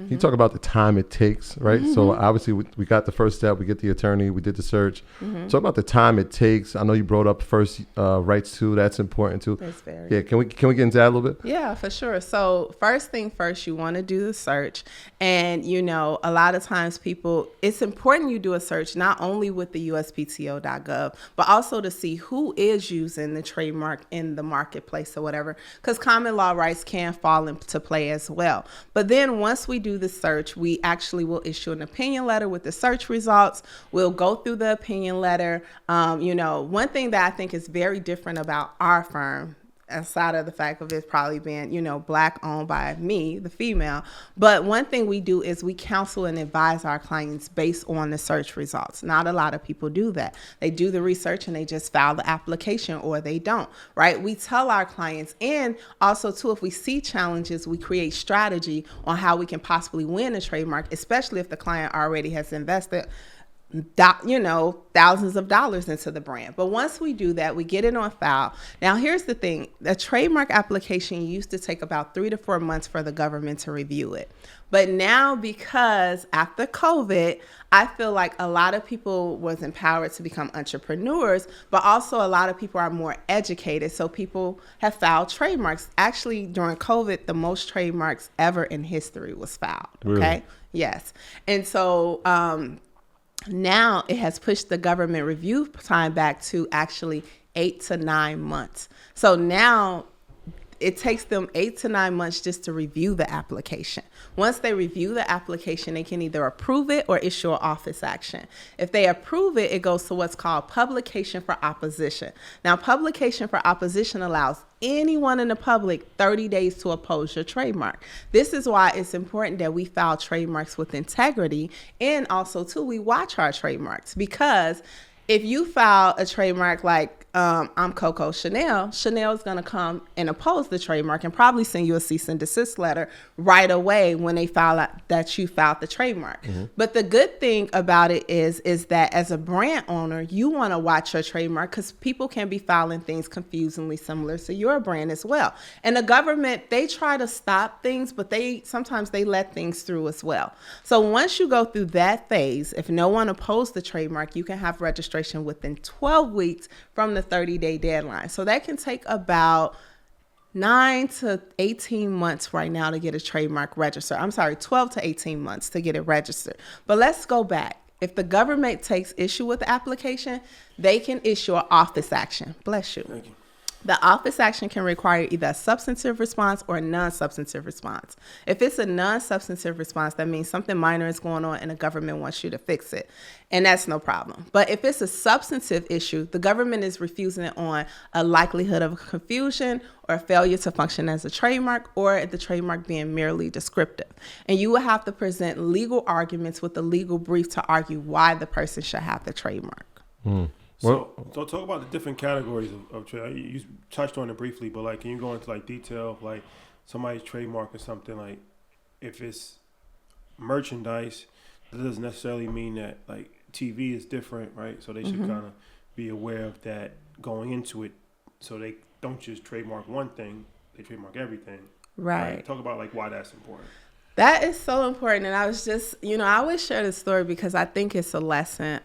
Can you talk about the time it takes, right? So obviously we got the first step, we get the attorney, we did the search. Talk about the time it takes. I know you brought up first rights too. That's important too. That's very. Yeah, can we get into that a little bit? Yeah, for sure. So first thing first, you want to do the search. And, you know, a lot of times it's important you do a search not only with the USPTO.gov, but also to see who is using the trademark in the marketplace or whatever, because common law rights can fall into play as well. But then once we do the search, we actually will issue an opinion letter with the search results. We'll go through the opinion letter. You know, one thing that I think is very different about our firm, aside of the fact of it probably being, you know, Black owned by me, the female. But one thing we do is we counsel and advise our clients based on the search results. Not a lot of people do that. They do the research and they just file the application, or they don't, right? We tell our clients, and also too, if we see challenges, we create strategy on how we can possibly win a trademark, especially if the client already has invested thousands of dollars into the brand. But once we do that, we get it on file. Now, here's the thing. The trademark application used to take about 3 to 4 months for the government to review it. But now, because after COVID, I feel like a lot of people was empowered to become entrepreneurs, but also a lot of people are more educated. So people have filed trademarks. Actually, during COVID, the most trademarks ever in history was filed. Really? Okay. Yes. And so, now it has pushed the government review time back to actually 8 to 9 months. So now it takes them 8 to 9 months just to review the application. Once they review the application, they can either approve it or issue an office action. If they approve it, it goes to what's called publication for opposition. Now, publication for opposition allows anyone in the public 30 days to oppose your trademark. This is why it's important that we file trademarks with integrity, and also too, we watch our trademarks, because if you file a trademark like I'm Coco Chanel, Chanel is going to come and oppose the trademark and probably send you a cease and desist letter right away when they found out that you filed the trademark. But the good thing about it is that as a brand owner, you want to watch your trademark, because people can be filing things confusingly similar to your brand as well. And the government, they try to stop things, but sometimes they let things through as well. So once you go through that phase, if no one opposed the trademark, you can have registration within 12 weeks from the 30-day deadline. So that can take about 9 to 18 months right now to get a trademark registered. 12 to 18 months to get it registered. But let's go back. If the government takes issue with the application, they can issue an office action. Bless you. Thank you. The office action can require either a substantive response or a non-substantive response. If it's a non-substantive response, that means something minor is going on and the government wants you to fix it. And that's no problem. But if it's a substantive issue, the government is refusing it on a likelihood of confusion or a failure to function as a trademark, or the trademark being merely descriptive. And you will have to present legal arguments with a legal brief to argue why the person should have the trademark. So talk about the different categories of trade. You touched on it briefly, but like, can you go into like detail of like somebody's trademark or something? Like, if it's merchandise, that doesn't necessarily mean that like TV is different, right? So they should kind of be aware of that going into it, so they don't just trademark one thing; they trademark everything. Right. Talk about like why that's important. That is so important. And I was just, I always share this story because I think it's a lesson.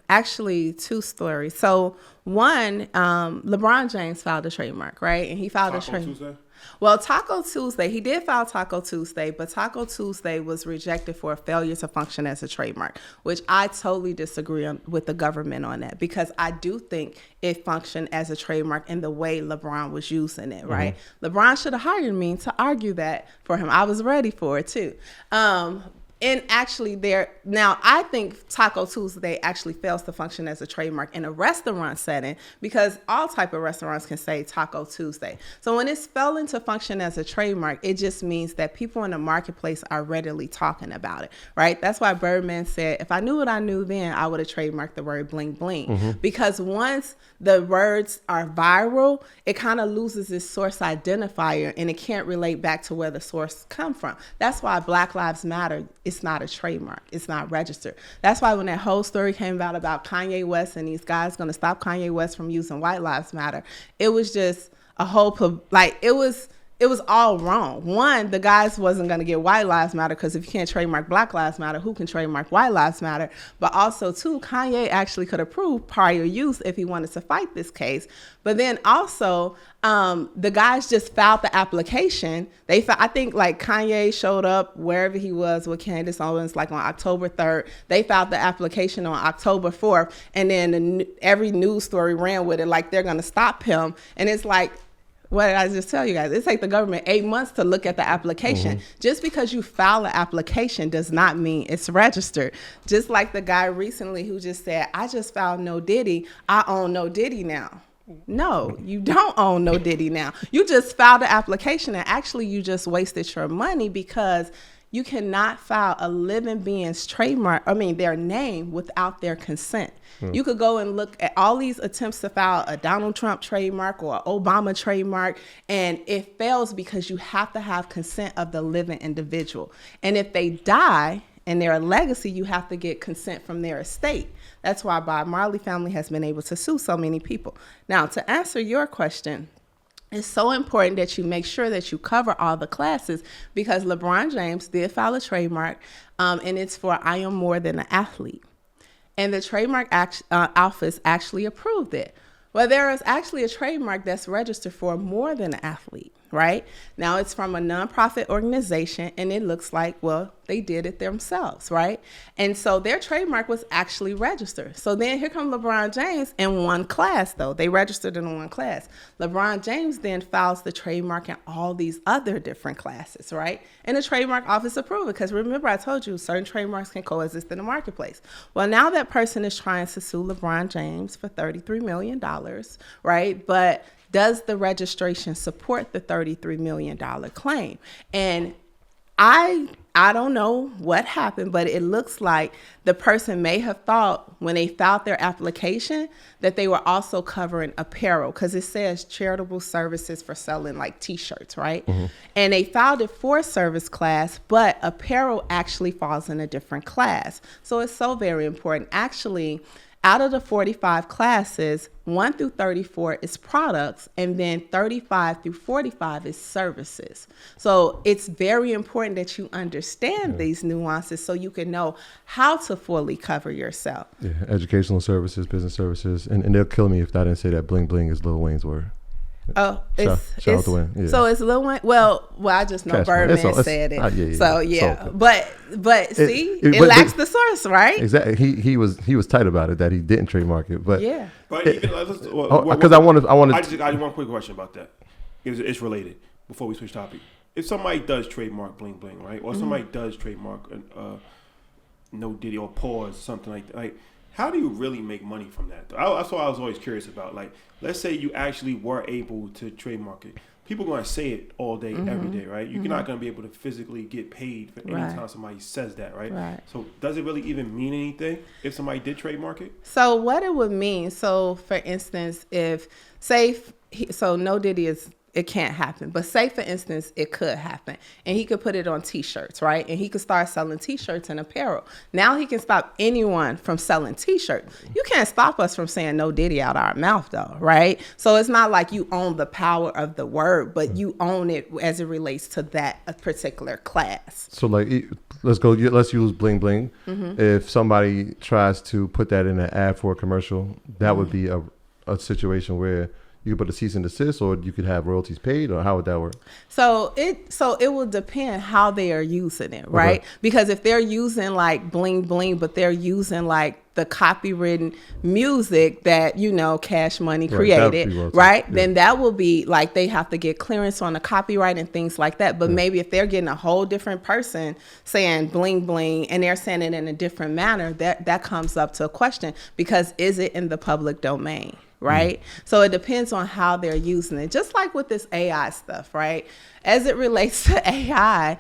Actually, 2 stories. So one, LeBron James filed a trademark, right? And he filed a trademark. Well, Taco Tuesday, he did file Taco Tuesday, but Taco Tuesday was rejected for a failure to function as a trademark, which I totally disagree with the government on that, because I do think it functioned as a trademark in the way LeBron was using it, right? LeBron should have hired me to argue that for him. I was ready for it too. And actually now I think Taco Tuesday actually fails to function as a trademark in a restaurant setting, because all type of restaurants can say Taco Tuesday. So when it's failing to function as a trademark, it just means that people in the marketplace are readily talking about it, right? That's why Birdman said, if I knew what I knew then, I would have trademarked the word bling bling. Because once the words are viral, it kind of loses its source identifier and it can't relate back to where the source come from. That's why Black Lives Matter, it's not a trademark. It's not registered. That's why when that whole story came about Kanye West and these guys going to stop Kanye West from using White Lives Matter, it was just a whole, it it was all wrong. One, the guys wasn't going to get White Lives Matter because if you can't trademark Black Lives Matter, who can trademark White Lives Matter? But also, too, Kanye actually could approve prior use if he wanted to fight this case. But then also, the guys just filed the application. I think like Kanye showed up wherever he was with Candace Owens, like on October 3rd. They filed the application on October 4th. And then every news story ran with it like they're going to stop him. And it's like, what did I just tell you guys? It takes the government 8 months to look at the application. Just because you file an application does not mean it's registered. Just like the guy recently who just said, I just filed No Diddy. I own No Diddy now. No, you don't own No Diddy now. You just filed an application and actually you just wasted your money because you cannot file a living being's their name without their consent. You could go and look at all these attempts to file a Donald Trump trademark or an Obama trademark, and it fails because you have to have consent of the living individual. And if they die and they're a legacy, you have to get consent from their estate. That's why Bob Marley family has been able to sue so many people. Now, to answer your question, it's so important that you make sure that you cover all the classes because LeBron James did file a trademark, and it's for I am more than an athlete. And the trademark office actually approved it. Well, there is actually a trademark that's registered for more than an athlete, right? Now it's from a nonprofit organization and it looks like, well, they did it themselves, right? And so their trademark was actually registered. So then here comes LeBron James in one class though. They registered in one class. LeBron James then files the trademark in all these other different classes, right? And the trademark office approved it because remember I told you certain trademarks can coexist in the marketplace. Well, now that person is trying to sue LeBron James for $33 million, right? But does the registration support the $33 million claim? And I don't know what happened, but it looks like the person may have thought when they filed their application that they were also covering apparel because it says charitable services for selling like t-shirts, right? And they filed it for service class, but apparel actually falls in a different class. So it's so very important. Actually, out of the 45 classes, 1 through 34 is products, and then 35 through 45 is services. So it's very important that you understand these nuances so you can know how to fully cover yourself. Yeah, educational services, business services, and they'll kill me if I didn't say that Bling Bling is Lil Wayne's word. Oh, shout out to Wayne. Yeah. So it's Lil Wayne. Well, I just know Birdman said it. So yeah, but see, it lacks the source, right? Exactly. He was tight about it that he didn't trademark it, but yeah. But even because I wanted. I just got one quick question about that. It's related. Before we switch topic, if somebody does trademark Bling Bling, right, or somebody does trademark No Diddy or Pause, something like that, like. How do you really make money from that? That's what I was always curious about. Like, let's say you actually were able to trademark it. People are going to say it all day, every day, right? You're not going to be able to physically get paid for any time somebody says that, right? So does it really even mean anything if somebody did trademark it? So what it would mean, so for instance, if, No Diddy is, it can't happen. But say, for instance, it could happen. And he could put it on T-shirts, right? And he could start selling T-shirts and apparel. Now he can stop anyone from selling T-shirts. You can't stop us from saying No Diddy out our mouth, though, right? So it's not like you own the power of the word, but you own it as it relates to that particular class. So, like, let's use Bling Bling. If somebody tries to put that in an ad for a commercial, that would be a situation where you could put a cease and desist, or you could have royalties paid, or how would that work? So it will depend how they are using it, right? Okay. Because if they're using like Bling Bling, but they're using like the copywritten music that, Cash Money created, right? Yeah. Then that will be like they have to get clearance on the copyright and things like that. But maybe if they're getting a whole different person saying Bling Bling and they're saying it in a different manner, that comes up to a question because is it in the public domain? Right? So it depends on how they're using it. Just like with this AI stuff, right? As it relates to AI,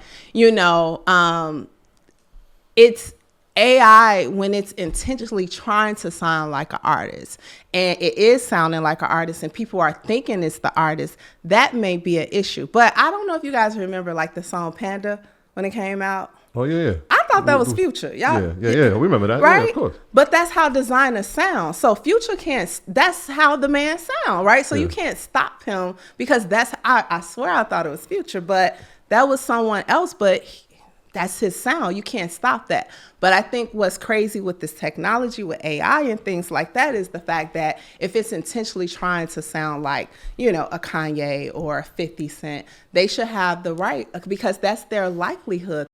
it's AI when it's intentionally trying to sound like an artist and it is sounding like an artist and people are thinking it's the artist, that may be an issue. But I don't know if you guys remember like the song Panda when it came out. Oh, yeah. I thought that was Future. Y'all, Yeah. We remember that. right? Yeah, of course. But that's how designers sound. So Future can't. That's how the man sound, right? So you can't stop him because that's. I swear I thought it was Future, but that was someone else. But that's his sound. You can't stop that. But I think what's crazy with this technology, with AI and things like that, is the fact that if it's intentionally trying to sound like, you know, a Kanye or a 50 Cent, they should have the right, because that's their livelihood.